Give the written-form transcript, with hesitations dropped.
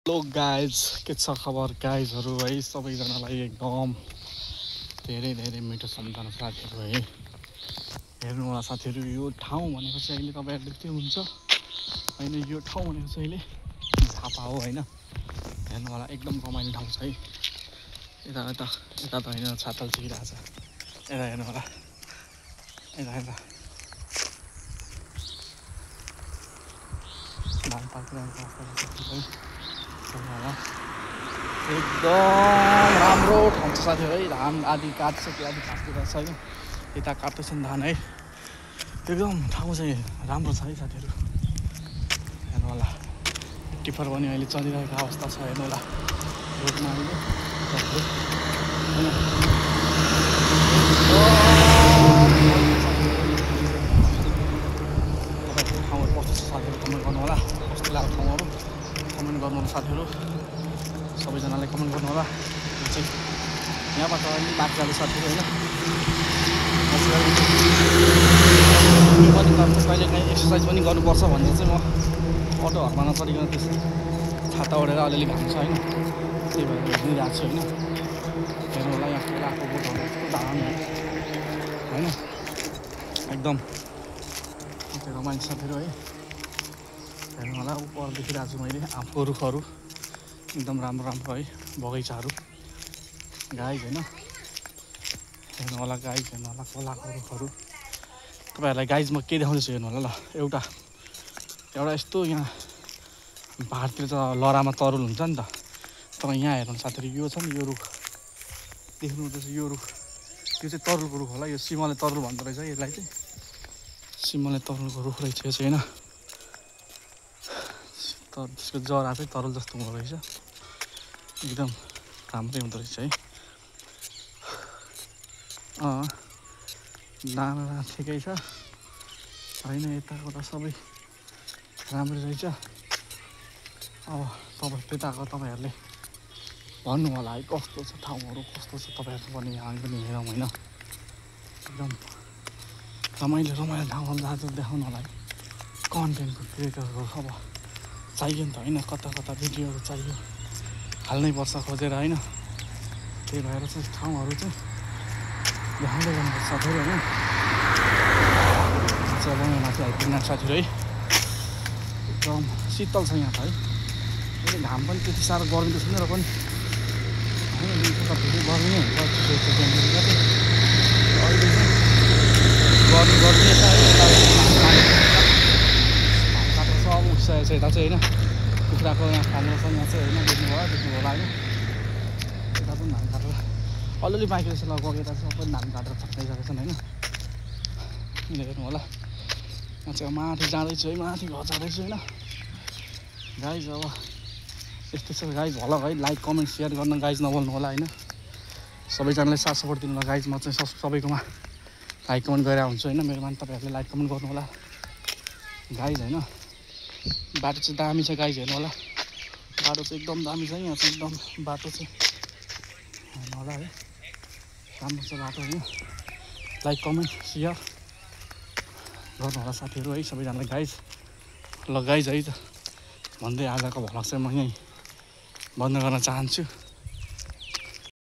Hello guys, के छ खबर गाइजहरू है? सबैजनालाई एकदम धेरै धेरै मिठो सम्झना साथीहरू है। हेर्नु होला साथीहरू, यो ठाउँ भनेको चाहिँ अहिले तपाईँहरूले के हुन्छ होइन, यो ठाउँ भनेको चाहिँ अहिले झापा हो होइन। हेर्नु होला एकदम रमाइलो ठाउँ छ है। यता यता यता त होइन, छातल छिरिरहेको छ। यता हेर्नु होला, यता यता धान पाकिरहेको अवस्था है। होला एकदम राम्रो ठाउँ छ साथीहरू है। धान आदि काटिसक्यो, आदि काटिरहेको छ होइन। यता काट्दैछन् धान है। एकदम ठाउँ चाहिँ राम्रो छ है साथीहरू। हेर्नु होला, टिफर पनि अहिले चलिरहेको अवस्था छ। हेर्नु होला रोडमा अहिले तपाईँको ठाउँहरू कस्तो छ साथीहरू कमेन्ट गर्नु होला। कस्तो लाग्यो ठाउँहरू कमेन्ट गर्नु होला साथीहरू। सबैजनालाई कमेन्ट गर्नु होला। यहाँबाट अलि माथि जाँदैछ साथीहरू होइन। पनि गर्नु, कहिले काहीँ एक्सर्साइज पनि गर्नुपर्छ भनेर चाहिँ म अटोहरूमा नचढिकन त्यस्तो छाता ओढेर अलिअलि घाम छ होइन, त्यही भएर हिँडिरहेको छु होइन। हेर्नु होला यहाँ खोलाको बोटहरू यस्तो दामी होइन, एकदम रमाइलो साथीहरू है। हेर्नु होला उपर देखिरहेको छु मैले आँपको रुखहरू एकदम राम्रो राम्रो है, बगैँचाहरू गाइज होइन। हेर्नु होला गाइज, हेर्नु होला खोलाको रुखहरू। तपाईँहरूलाई गाइज म के देखाउँदैछु हेर्नु होला ल। एउटा यस्तो यहाँ पाहाडतिर त लहरामा तरुल हुन्छ नि त। तपाईँ यहाँ हेर्नु साथीहरू, यो छ नि यो रुख देख्नु हुँदैछ, यो रुख त्यो चाहिँ तरुलको रुख होला। यो सिमले तरुल भन्दो रहेछ यसलाई चाहिँ, सिमले तरुलको रुख रहेछ यो चाहिँ होइन। त्यसको जरा चाहिँ तरुल जस्तो हुँदो रहेछ, एकदम राम्रै हुँदो रहेछ है। दाना ठिकै छ होइन, यताको त सबै राम्रै रहेछ। अब त्यताको तपाईँहरूले भन्नु होला है कस्तो छ ठाउँहरू, कस्तो छ तपाईँहरू पनि हामी पनि हेरौँ होइन। एकदम रमाइलो रमाइलो ठाउँहरू दाजु देखाउनु होला है। कन्टेन्टको क्रिएटरहरू अब चाहियो नि त होइन, कता कता भिडियोहरू चाहियो, हाल्नै पर्छ खोजेर होइन। त्यही भएर चाहिँ ठाउँहरू चाहिँ देखाउँदै गर्नुपर्छ साथीहरू होइन। जब यहाँ माथि आइपुग्न साथीहरू है, एकदम शीतल छ यहाँ त है। अहिले घाम पनि त्यति साह्रो गर्मी त छैन र पनि होइन, कतिको गर्मी नै हुन्छ त्यहाँनिर चाहिँ। अहिले चाहिँ गर्मी छ है। काटेर सब उठिसकेको छ यता चाहिँ होइन। कुखुराको यहाँ फालेर छ यहाँ चाहिँ होइन, देख्नु होला होइन। यता पनि धान काटेर अलिअलि बाँकी रहेछ लगभग, यता चाहिँ सबै धान काटेर फर्काइसकेको छन् होइन। हेर्नु होला यहाँ चाहिँ माथि जाँदैछु है, माथि घर जाँदैछु होइन गाइज। अब यस्तै छ गाइज। होला है, लाइक कमेन्ट सेयर गर्न गाइज नबोल्नु होला होइन। सबैजनाले साथ सपोर्ट दिनु होला गाइज। म चाहिँ सबैकोमा लाइक कमेन्ट गरेर हुन्छु होइन। मेरोमा तपाईँहरूले लाइक कमेन्ट गर्नु होला गाइज होइन। बाटो चाहिँ दामी छ गाइज, हेर्नु होला बाटो चाहिँ एकदम दामी छ यहाँ चाहिँ। एकदम बाटो चाहिँ हेर्नु होला है, राम्रो छ बाटो होइन। लाइक कमेन्ट सेयर गर्नु होला साथीहरू है सबैजनालाई गाइज। ल गाइज है त भन्दै आजको भ्लग चाहिँ म यहीँ बन्द गर्न चाहन्छु।